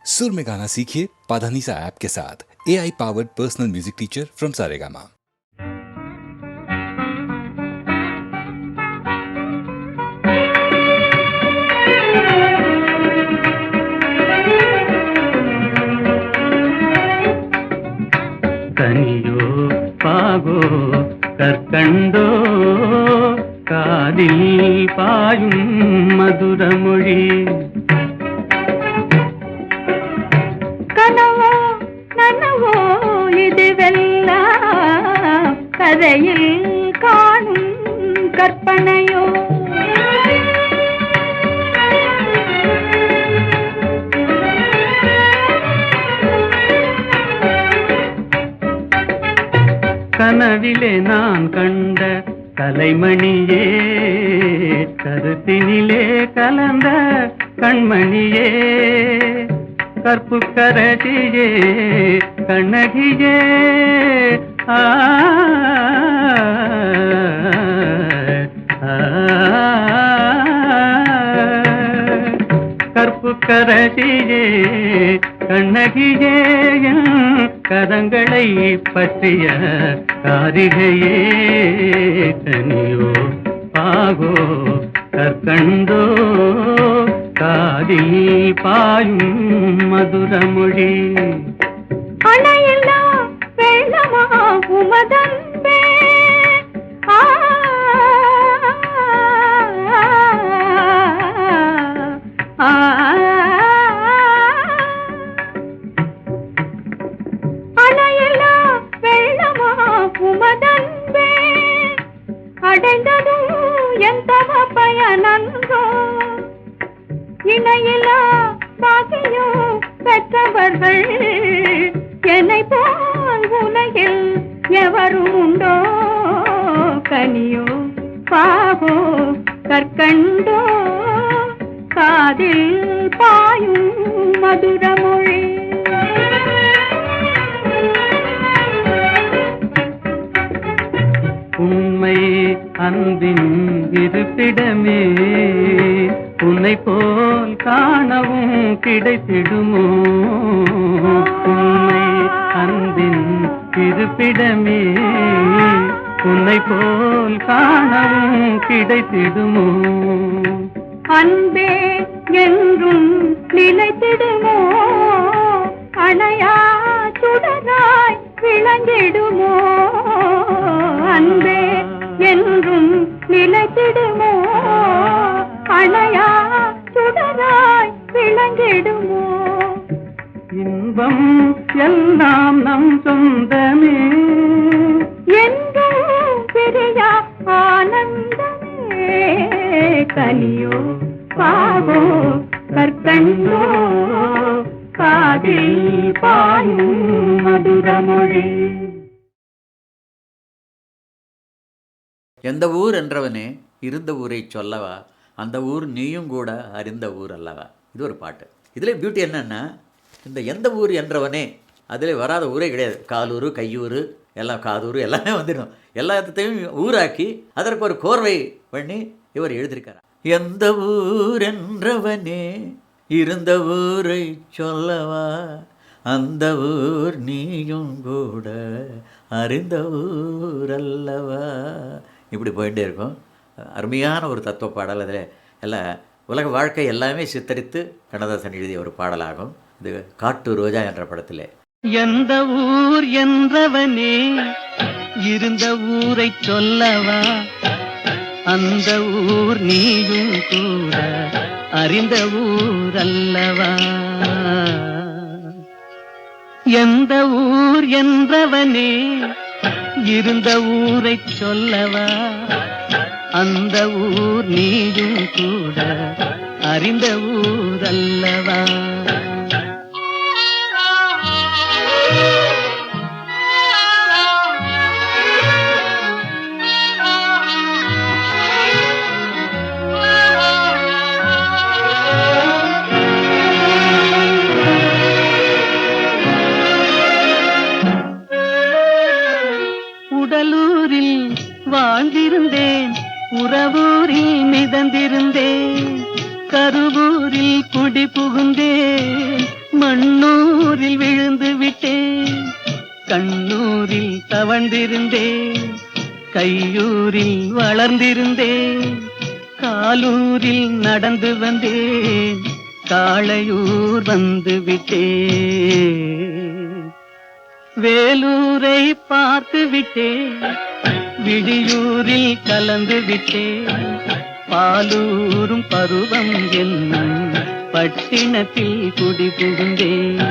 सुर में गाना सीखिए पाधानीसा ऐप के साथ। AI powered personal music teacher from Saregama. கனியோ பாகோ கற்கண்டோ காதில் பாயும் மதுரமொழி கனவோ நனவோ இதுவெல்லாம் கதையில் காணும் கற்பனையோ கனவிலே நான் கண்ட கலைமணியே கருத்தினிலே கலந்த கண்மணியே கற்புக்கரசியே கண்ணகியே ஆ கற்புக்கரசியே கண்ணகியே கரங்களை பற்றிய காரிகையே கனியோ பாகோ கற்கண்டோ காதில் பாயும் மதுரமொழி அணையில்லா வெள்ளமா உமதன்பே அணையில்லா வெள்ளமா உமதன்பே அடைந்ததும் எந்த பயனன்றோ இணையிலா பாக்கியம் பெற்றவர்கள் என்னை போல் உலகில் எவரும் உண்டோ கனியோ பாகோ கற்கண்டோ காதில் பாயும் மதுரமொழி உண்மை அன்பின் இருப்பிடமே உன்னை போல் காணவும் கிடைத்திடுமோ உண்மை அன்பின் இருப்பிடமே உன்னை போல் காணவும் கிடைத்திடுமோ அன்பே என்றும் நிலைத்திடுமோ அணையா சுடராய் விளங்கிடுமோ அன்பே என்றும் நிலைத்திடுமோ அணையா சுடராய் விளங்கிடுமோ இன்பம் எல்லாம் நம் சொந்தமே என்றும் பிரியா ஆனந்தமே கனியோ பாகோ கற்கண்டோ காதில் பாயும் மதுரமொழி. எந்த ஊர் என்றவனே இருந்த ஊரை சொல்லவா, அந்த ஊர் நீயும் கூட அறிந்த ஊர் அல்லவா. இது ஒரு பாட்டு. இதில் பியூட்டி என்னென்னா, இந்த எந்த ஊர் என்றவனே அதில் வராத ஊரே கிடையாது. காலூர், கையூர், எல்லாம் காதூர் எல்லாமே வந்துடும். எல்லாத்தையும் ஊராக்கி அதற்கு ஒரு கோர்வை பண்ணி இவர் எழுதியிருக்கார். எந்த ஊர் என்றவனே இருந்த ஊரை சொல்லவா, அந்த ஊர் நீயும் கூட அறிந்த ஊர் அல்லவா. இப்படி போயிட்டே இருக்கும். அருமையான ஒரு தத்துவ பாடல். அதில் எல்லாம் உலக வாழ்க்கை எல்லாமே சித்தரித்து கண்ணதாசன் எழுதிய ஒரு பாடலாகும். இது காட்டு ரோஜா என்ற படத்தில். எந்த ஊர் என்றவனே இருந்த ஊரை சொல்லவா, அந்த ஊர் நீயும் கூட அறிந்த ஊர் அல்லவா. எந்த ஊர் என்றவனே இருந்த ஊரை சொல்லவா, அந்த ஊர் நீயும் கூட அறிந்த ஊர் அல்லவா. உடலூரில் வாழ்ந்திருந்தேன், உறவூரில் மிதந்திருந்தேன், கருவூரில் குடி புகுந்தேன், கண்ணூரில் விழுந்து விட்டேன், கண்ணூரில் தவழ்ந்திருந்தேன், கையூரில் வளர்ந்திருந்தேன், காலூரில் நடந்து வந்தேன், காளையூர் வந்து விட்டேன். வேலூரை பார்த்து விட்டேன், விடியூரில் கலந்து விட்டேன், பாலூரும் பருவம் என்னும் பட்டினத்தில் குடி புகுந்தேன்.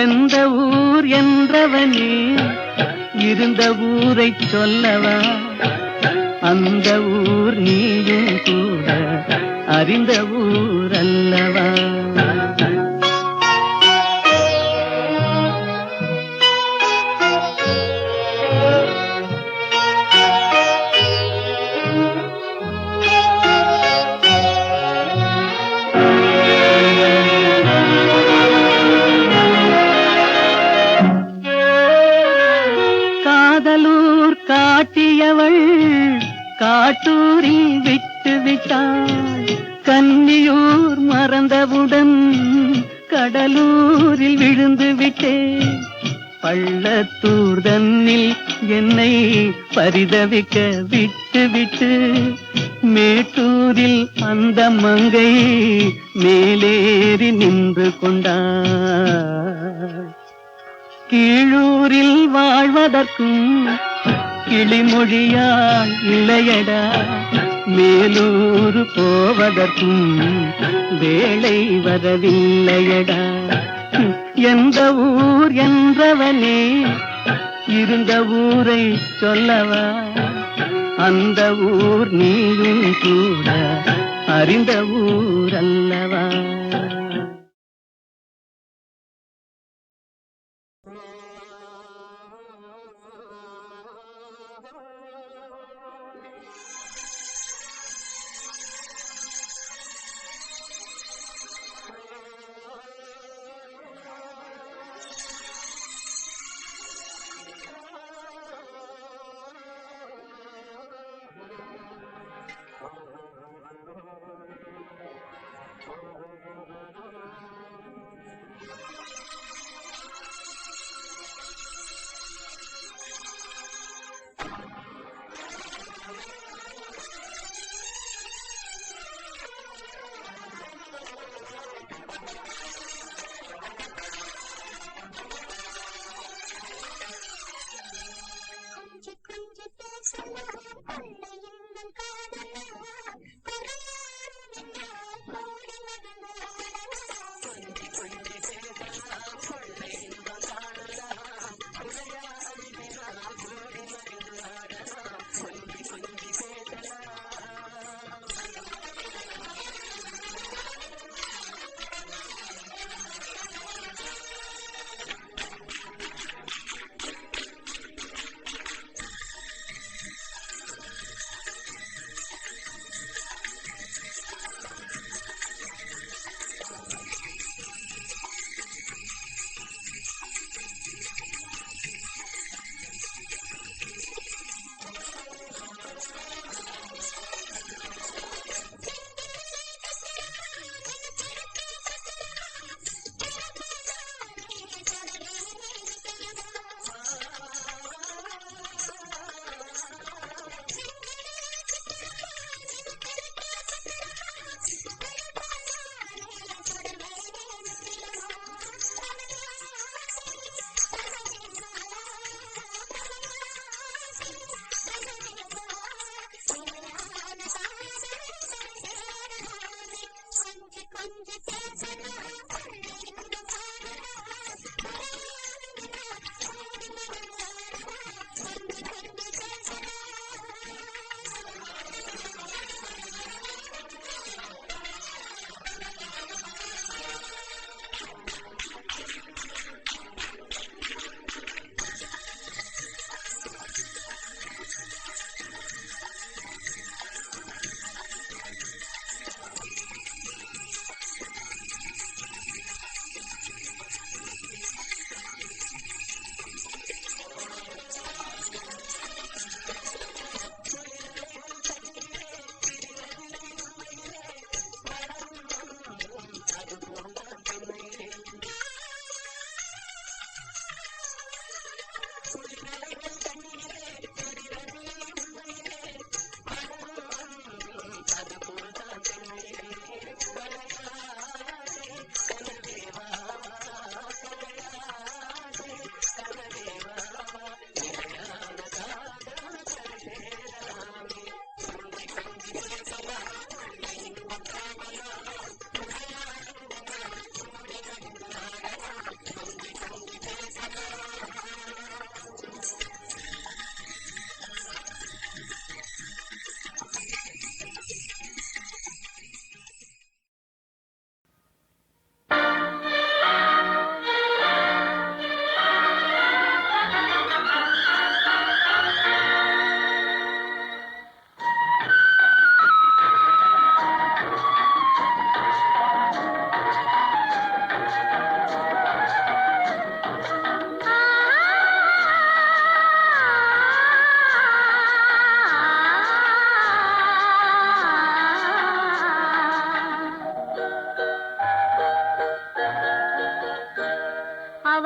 எந்த ஊர் என்றவனே இருந்த ஊரை சொல்லவா, அந்த ஊர் நீயும் கூட அறிந்த ஊர் அல்லவா. காதலூர் காட்டியவள் காட்டூரில் விட்டு விட்டாள், கன்னியூர் மறந்தவுடன் கடலூரில் விழுந்து விட்டேன். பள்ளத்தூர் தன்னில் என்னை பரிதவிக்க விட்டு விட்டு மேட்டூரில் அந்த மங்கை மேலேறி நின்று கொண்டாள். கீழூரில் வாழ்வதற்கும் கிளிமொழியால் இல்லையடா, மேலூர் போவதற்கும் வேளை வரவில்லையடா. எந்த ஊர் என்றவனே இருந்த ஊரை சொல்லவா, அந்த ஊர் நீயும் கூட அறிந்த ஊர் அல்லவா.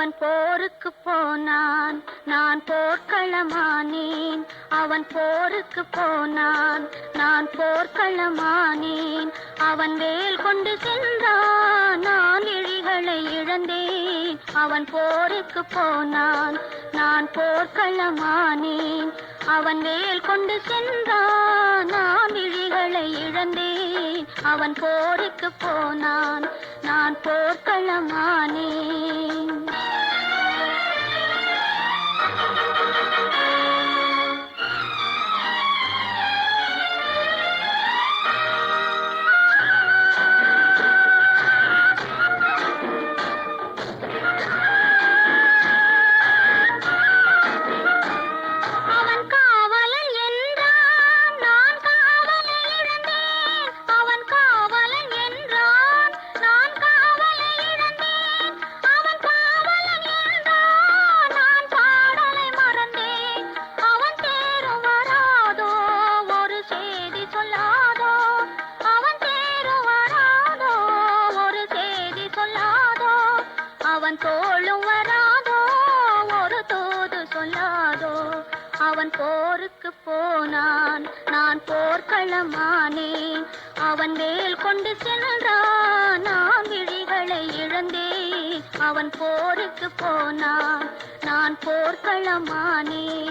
அவன் போருக்கு போனான், நான் போர்க்களமானேன். அவன் போருக்கு போனான், நான் போர்க்களமானேன். அவன் வேல் கொண்டு சென்றான், நான் இழிகளை இழந்தேன். அவன் போருக்கு போனான், நான் போர்க்களமானேன். அவன் வேல் கொண்டு சென்றான், நான் இழிகளை இழந்தேன். அவன் போருக்கு போனான், நான் போர்க்களமானேன். அவன் தோளும் வராதோ, ஒரு தூது சொல்லாதோ. அவன் போருக்கு போனான், நான் போர்க்களமானேன். அவன் வேல் கொண்டு சென்றான், நான் விழிகளை இழந்தேன். அவன் போருக்கு போனான், நான் போர்க்களமானேன்.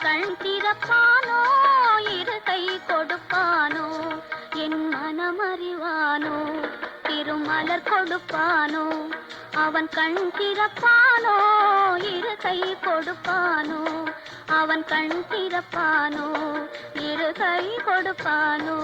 கண் திறப்பானோ, இரு கை கொடுப்பானோ, என் மனமறிவானோ, திருமலர் கொடுப்பானோ. அவன் கண் திறப்பானோ, இரு கை கொடுப்பானோ. அவன் கண் திறப்பானோ, இரு கை கொடுப்பானோ.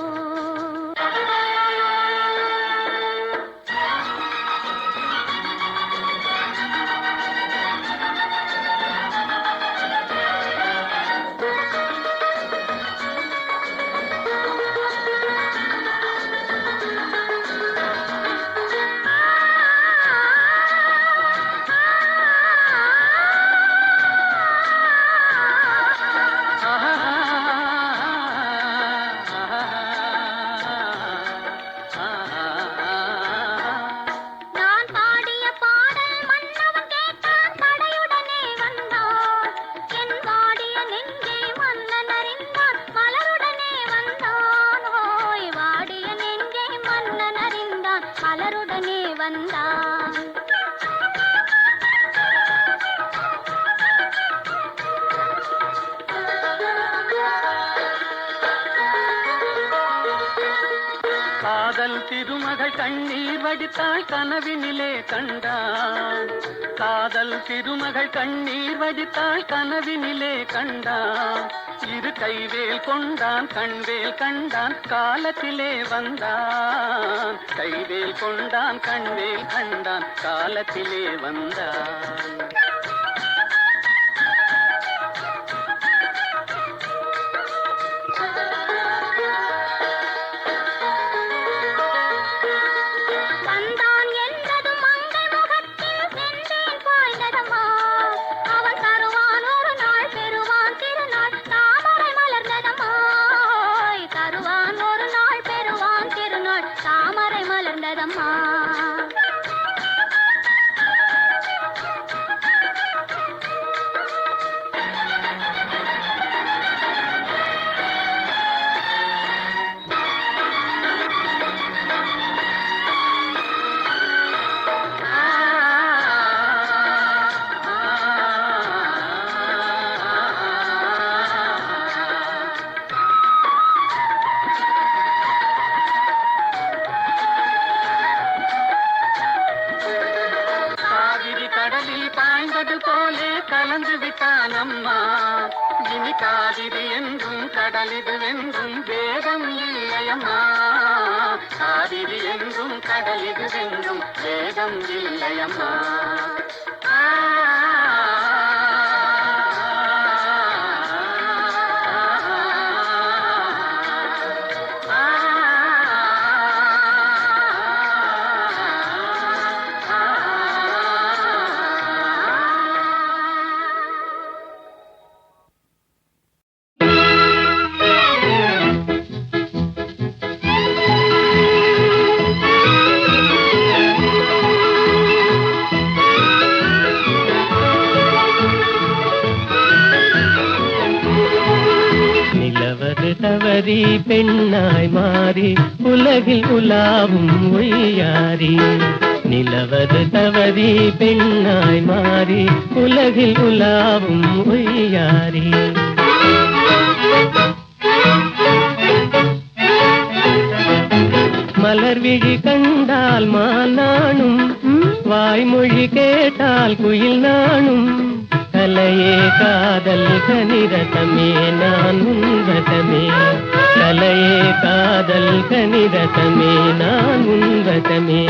மலருடனே வந்தான். காதல் திருமகள் கண்ணீர் வடித்தாள், கனவினிலே கண்டான். காதல் திருமகள் கண்ணீர் வடித்தாள், கனவினிலே கண்டான். இரு கைவேல் கொண்டான், கண்வேல் கண்டான், காலத்திலே வந்தான். கைவேல் கொண்டான், கண்வேல் கண்டான், காலத்திலே வந்தான். தாமரை மலர்ந்ததம்மா. பாய்ந்தது போலே கலந்து விட்டான் அம்மா. இனி காவிரி என்றும் கடலிது என்றும் வேதம் இல்லையம்மா. காவிரி என்றும் கடல் இது என்றும் வேதம் இல்லையம்மா. தவறி பெண்ணாய் மாறி உலகில் உலாவும் ஒய்யாரி. நிலவது தவறி பெண்ணாய் மாறி உலகில் உலாவும் ஒய்யாரி. மலர் விழி கண்டால் மானானும் வாய்மொழி கேட்டால் குயில் நானும். கலையே காதல் கனிரதமே நான் உன்வதமே. கலையே காதல் கனிரதமே நான் உன்வதமே.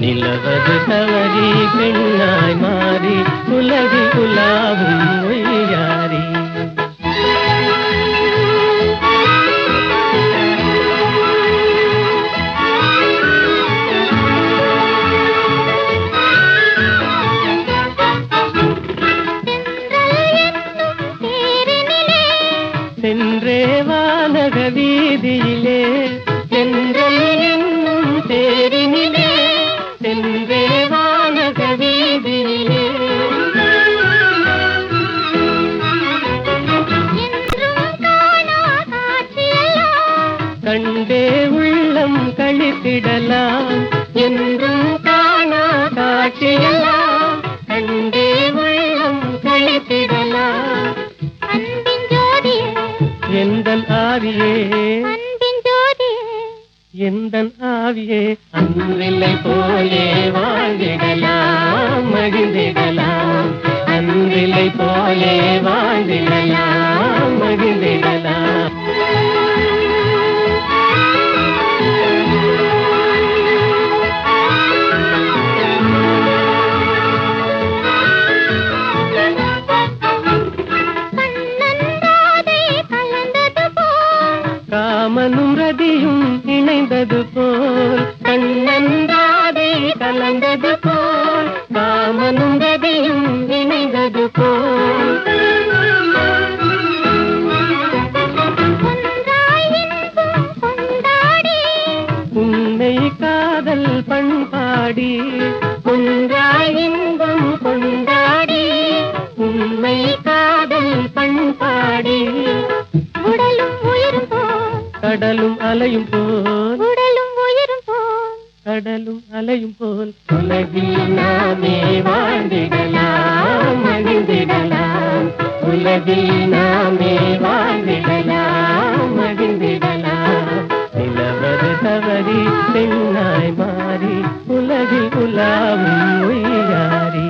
நிலவது தவறி பெண்ணாய் மாறி உலகில் உலாவும் ஒய்யாரி. சென்றே வானக வீதியிலே சென்றல் என்னும் தேரினிலே. சென்றே வானக வீதியிலே கண்டே உள்ளம் கழித்திடலாம். என்றும் காணா காட்சியெல்லாம் கண்டே உள்ளம் கழித்திடலாம். எந்தன் ஆவியே எந்தன் ஆவியே அன்றில்லை போலே வாழ்ந்திடலாம் மகிழ்ந்திடலாம். அன்றில்லை போலே வாழ்ந்திடலாம் மகிழ்ந்திடலாம். காமனும் ரதியும் இணைந்தது போல் கண்ணன்றாதை கலந்தது போல். காமனும் ரதியும் இணைந்தது போல். உன்னை காதல் பண்பாடி ஒன்றாய் இன்பம் கொண்டாடி. உண்மை காதல் பண்பாடி உடலும் உயிரும் போல் கடலும் அலையும் போல். உடலும் உயிரும் போல் கடலும் அலையும் போல். உலகில் நாமே வாழ்ந்திடலாம் மகிழ்ந்திடலாம். உலகில் நாமே வாழ்ந்திடலாம் மகிழ்ந்திடலாம். நிலவது தவறி பெண்ணாய் மாறி உலகில் உலாவும் ஒய்யாரி.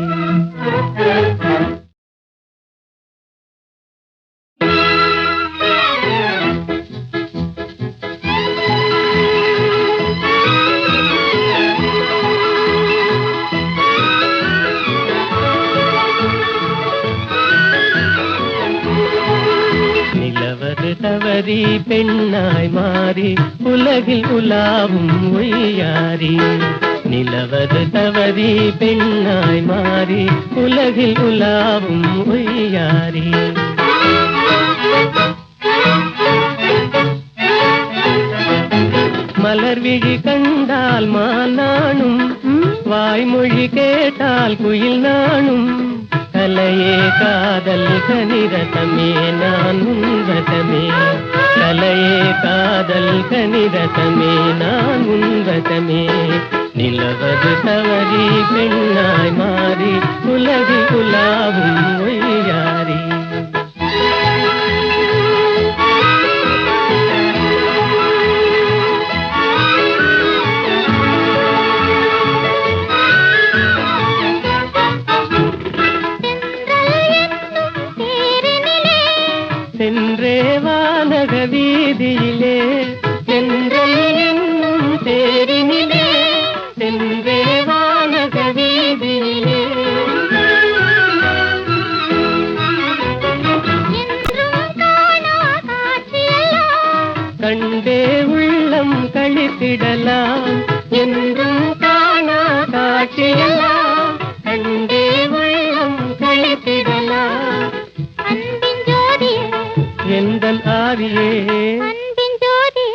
தவறி பெண்ணாய் மாறி உலகில் உலாவும் ஒய்யாரி. நிலவது தவறி பெண்ணாய் மாறி உலகில் உலாவும் ஒய்யாரி. மலர் விழி கண்டால் மானானும் வாய்மொழி கேட்டால் குயில் நானும். கலையே காதல் கனிரதமே நான் உன்வதமே. கலையே காதல் கனிரதமே நான் உன்வதமே. நிலவது தவறி பெண்ணாய் மாறி உலகில் உலாவும் ஒய்யாரி. சென்றே வானக வீதியிலே சென்றல் என்னும் கழித்திடலாம். என்றும் காணா காட்சியெல்லாம் கண்டே உள்ளம் கழித்திடலாம். அன்பின் ஜோதியே எந்தன் ஆவியே அன்பின் ஜோதியே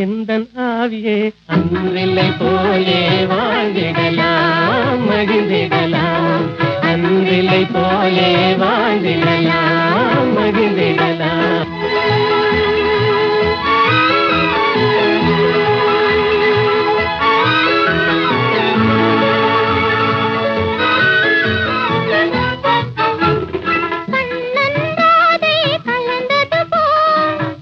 எந்தன் ஆவியே அன்றில்லை போலே வாழ்ந்திடலாம் மகிழ்ந்திடலாம். அன்றில்லை போலே வாழ்ந்திடலாம் மகிழ்ந்திடலாம்.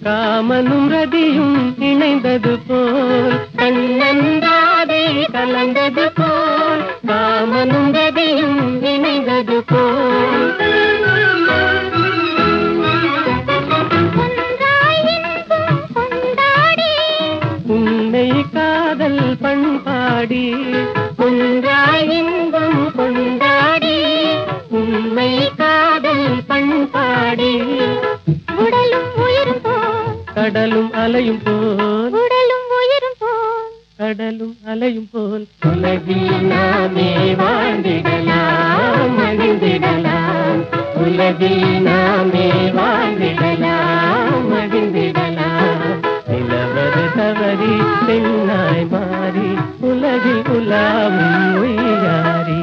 காமனும் ரதியும் இணைந்தது போல் கண்ணந்தாதே கலந்தது போல் காமனும் ரதியும் இணைந்தது போல் உன்னை காதல் பண்பாடி ஒன்றாய் இன்பம் கொண்டாடி உண்மை காதல் பண்பாடி உடலும் உயிரும் போல் கடலும் அலையும் போல் உடலும் உயிரும் போல் கடலும் அலையும் போல் உலகில் நாமே வாழ்ந்திடலாம் மகிழ்ந்திடலாம். உலகில் நாமே வாழ்ந்திடலாம் மகிழ்ந்திடலாம். நிலவது தவறி பெண்ணாய் மாறி உலகில் உலாவும் உய்யாரி.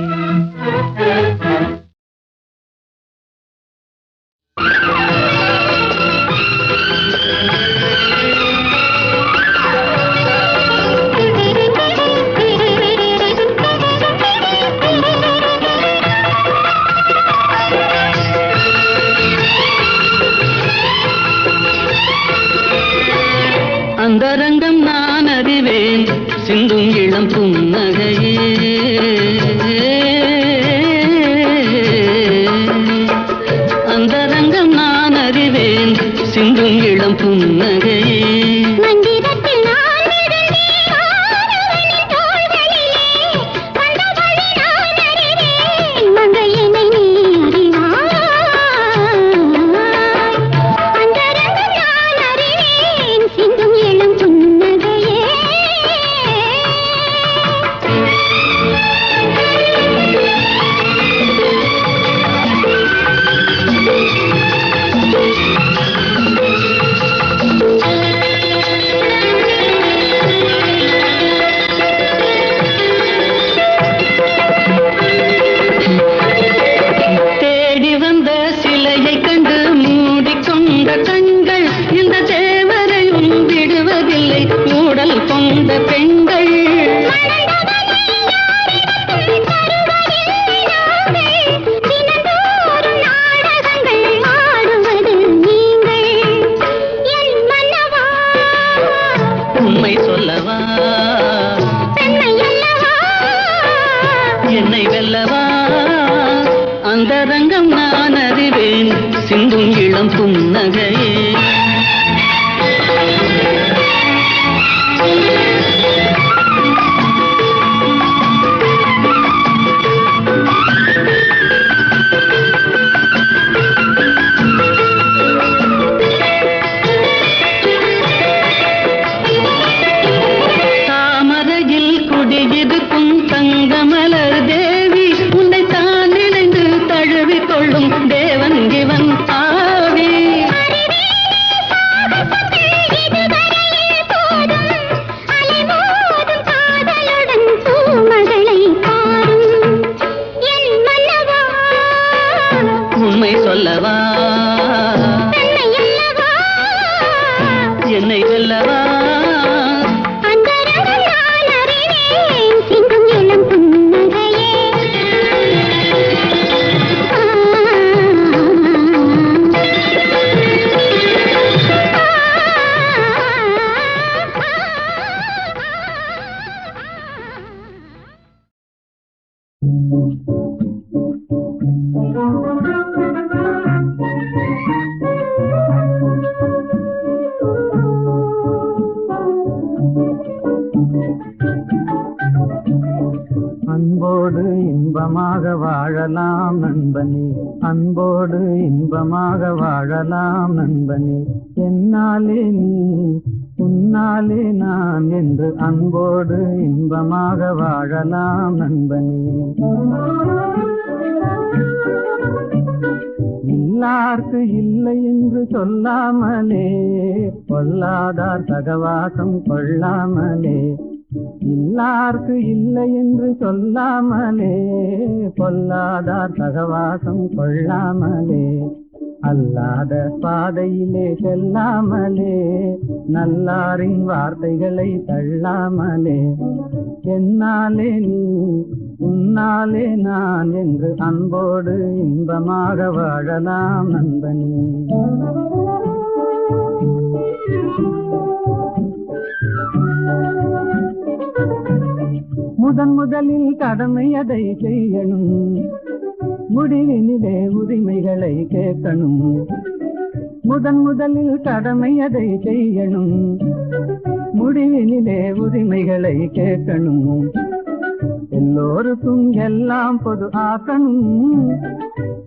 அந்தரங்கம் நான் அறிவேன் சிந்தும் இளம் புன்னகையே. அந்தரங்கம் நான் அறிவேன் சிந்தும் இளம் புன்னகையே. மந்திரத்தில் நான் இருந்தேன் ஆடவனின் தோள்களிலே வந்தவழி நான் அறிவேன் மங்கையனை நீ அறிவாய். அந்தரங்கம் நான் அறிவேன் சிந்தும் இளம் புன்னகையே. தேடி வந்த சிலையை கண்டு மூடிக்கொண்ட கண்கள் இந்த தேவரையும் விடுவதில்லை ஊடல் கொண்ட பெண்கள். தினந்தோறும் நாடகங்கள் ஆடுவது நீங்கள் என் மன்னவா உண்மை சொல்லவா பெண்மை அல்லவா என்னை வெல்லவா. அந்தரங்கம் நான் அறிவேன் சிந்தும் இளம் புன்னகையே. தாமரையில் குடியிருக்கும் தங்கமலர் தேவி உன்னை தான் நினைந்து தழுவிக் கொள்ளும் தேவன் இவன் ஆவி. இதுவரையில் போதும் அலைமோதும் காதலுடன் பூமகளை பாரும் என் மன்னவா உண்மை சொல்லவா பெண்மை அல்லவா என்னை வெல்லவா. அந்தரங்கம் நான் அறிவேன் சிந்தும் இளம் புன்னகையே. அன்போ அன்போடு இன்பமாக வாழலாம் நண்பனே, அன்போடு இன்பமாக வாழலாம் நண்பனே. என்னாலே நீ உன்னாலே நான் என்று அன்போடு இன்பமாக வாழலாம் நண்பனே. இல்லார்க்கு இல்லை என்று சொல்லாமலே, பொல்லாதார் சகவாசம் கொள்ளாமலே. இல்லார்க்கு இல்லை என்று சொல்லாமலே, பொல்லாதார் சகவாசம் கொள்ளாமலே. அல்லாத பாதையிலே செல்லாமலே, நல்லாரின் வார்த்தைகளை தள்ளாமலே. என்னாலே நீ உன்னாலே நான் என்று அன்போடு இன்பமாக வாழலாம் நண்பனே. முதலில் கடமை அதை செய்யணும், முடிவினிலே உரிமைகளை கேட்கணும். முதலில் கடமை அதை செய்யணும், முடிவினிலே உரிமைகளை கேட்கணும். எல்லோருக்கும் எல்லாம் பொது ஆக்கணும்,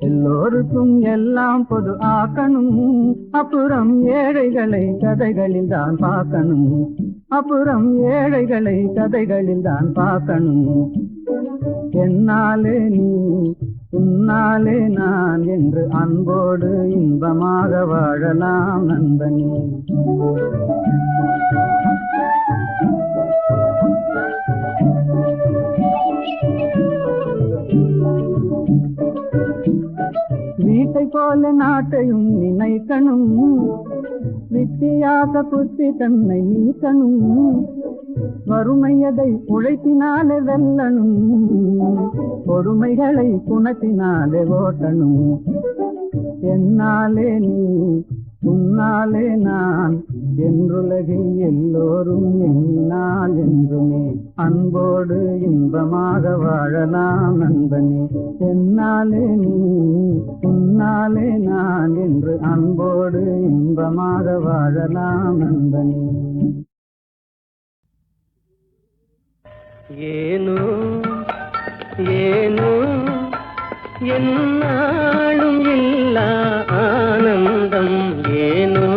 எல்லோருக்கும் எல்லாம் பொது ஆக்கணும். அப்புறம் ஏழைகளை கதைகளில் தான் பார்க்கணும், அப்புறம் ஏழைகளை கதைகளில் தான் பார்க்கணும். என்னாலே நீ உன்னாலே நான் என்று அன்போடு இன்பமாக வாழலாம் நண்பனே. வீட்டை போல நாட்டையும் நினைக்கணும், வித்தியாச புத்தி தன்னை நீக்கணும். வறுமையதை உழைத்தினாலே வெல்லணும், பொறுமைகளை குணத்தினாலே ஓட்டணும். என்னாலே நீ உன்னாலே நான் என்றுலகில் எல்லோரும் எண்ணினால் என்றுமே அன்போடு இன்பமாக வாழலாம் நண்பனே. என்னாலே நீ உன்னாலே நான் என்று அன்போடு இன்பமாக வாழலாம் நண்பனே. ஏனோ ஏனோ என்னாலும் இல்லா ஆனந்தம், ஏனோ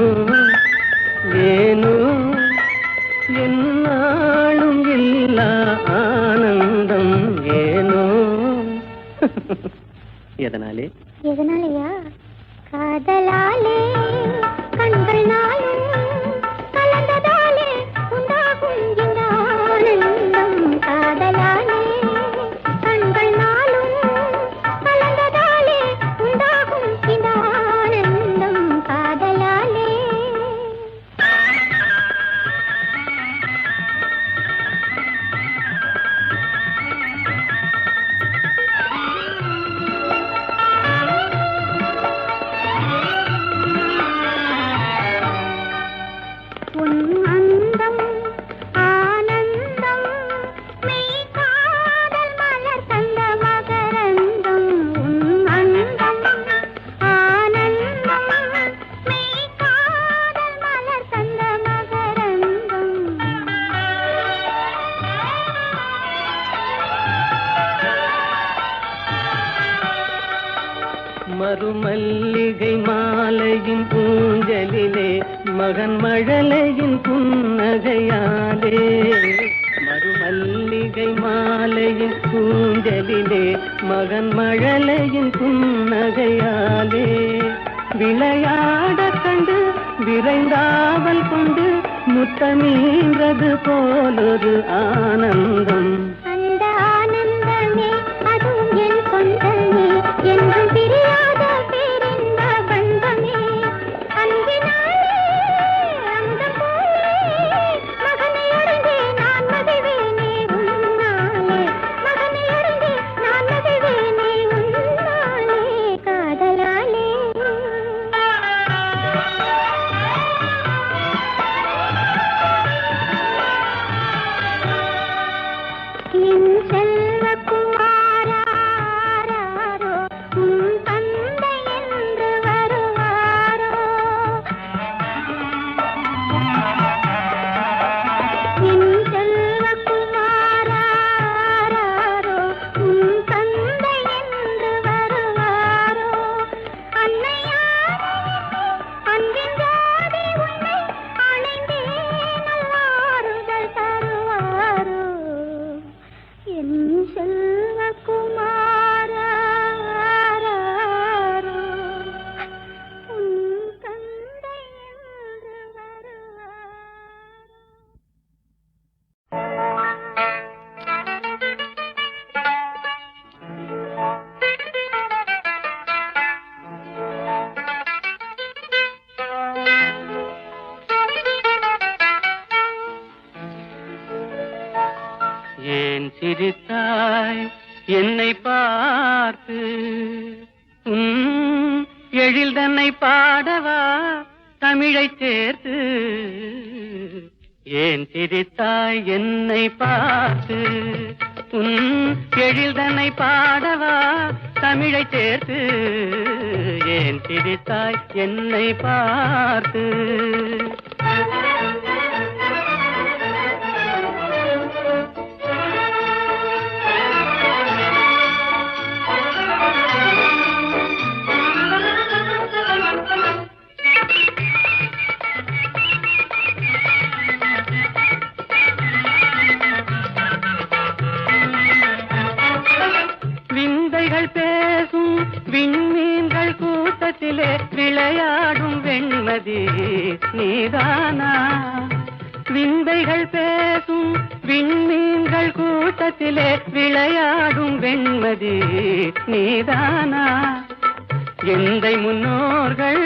ஏனோ என்னாலும் இல்லா ஆனந்தம், ஏனோ. எதனாலே எதனாலயா? காதலாலே கண்கள் நாளும் கலந்ததாலே உண்டாகும் இந்த ஆனந்தம். காதலாலே கண்கள் நாளும் கலந்ததாலே உண்டாகும் இந்த ஆனந்தம். காதலாலே மறுமல்லிகை மாலையின் பூஞ்சலிலே மகன் மழலையின் புன்னகையாலே, மறுமல்லிகை மாலையின் பூஞ்சலிலே மகன் மழலையின் புன்னகையாலே. விளையாட கண்டு விரைந்தாவல் கொண்டு முத்தமீன்றது போலொரு ஆனந்தம். அந்த ஆனந்தமே அதுவும் என் சொந்தமே, என்றும் பிரியாத பேரின்ப பந்தமே. அன்பினாலே அமுதம் போலே மகனை அடைந்தே நான் மகிழ்வேனே உன்னாலே. மகனை அடைந்தே நான் மகிழ்வேனே உன்னாலே. காதலாலே ஏன் சிரித்தாய் என்னை பார்த்து எழில் தன்னை பாடவா தமிழை சேர்த்து ஏன் சிரித்தாய் என்னை பார்த்து எழில் தன்னை பாடவா தமிழை சேர்த்து ஏன் சிரித்தாய் என்னை பார்த்து பேசும் விண்மீன்கள் கூட்டத்திலே விளையாடும் வெண்மதி நீதானா விந்தைகள் பேசும் விண்மீன்கள் கூட்டத்திலே விளையாடும் வெண்மதி நீதானா எந்தை முன்னோர்கள்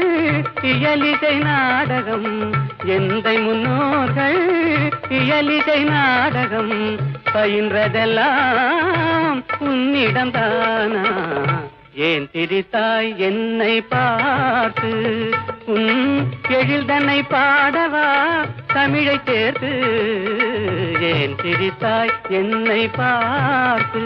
இயலிசை நாடகம் எந்தை முன்னோர்கள் இயலிசை நாடகம் பயின்றதெல்லாம் உன்னிடம்தானா ஏன் சிரித்தாய் என்னை பார்த்து எழில் தன்னை பாடவா தமிழை சேர்த்து ஏன் சிரித்தாய் என்னை பார்த்து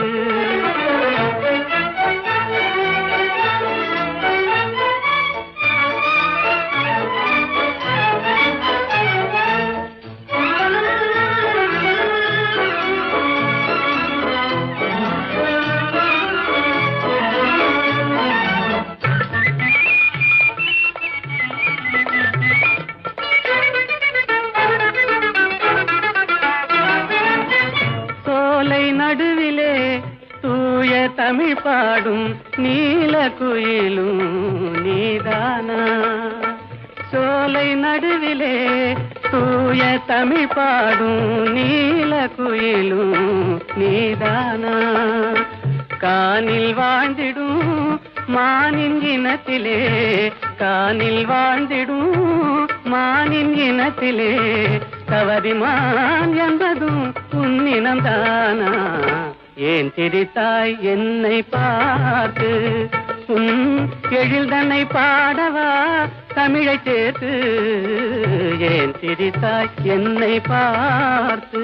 நடுவிலே தூய தமிழ் பாடும் நீல குயிலும் நீதானா சோலை நடுவிலே தூய தமிழ் பாடும் நீல குயிலும் நீதானா கானில் வாழ்ந்திடும் மானின் இனத்திலே கானில் வாழ்ந்திடும் மானின் இனத்திலே கவரிமான் என்பதும் உன்னினம்தானா ஏன் சிரித்தாய் என்னை பார்த்து எழில் தன்னை பாடவா தமிழை சேர்த்து ஏன் சிரித்தாய் என்னை பார்த்து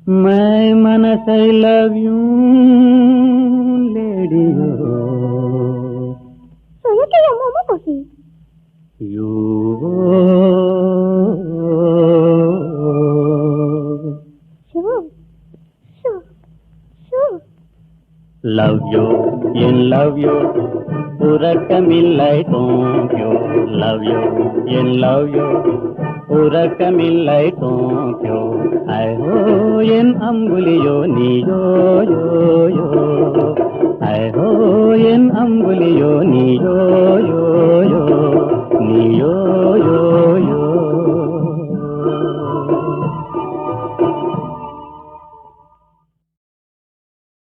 मैं मनस I love you लेडियो Soyuki ya Momokoshi. you Sure. Sure. Sure. love you in love you உறக்கமில்லை தூங்கியோ love you in love you உறக்கமில்லை தூங்கியோ ஐயோ என் அம்புலியோ நீயோ யோ யோ ஐயோ என் அம்புலியோ நீயோ யோ யோ நீயோ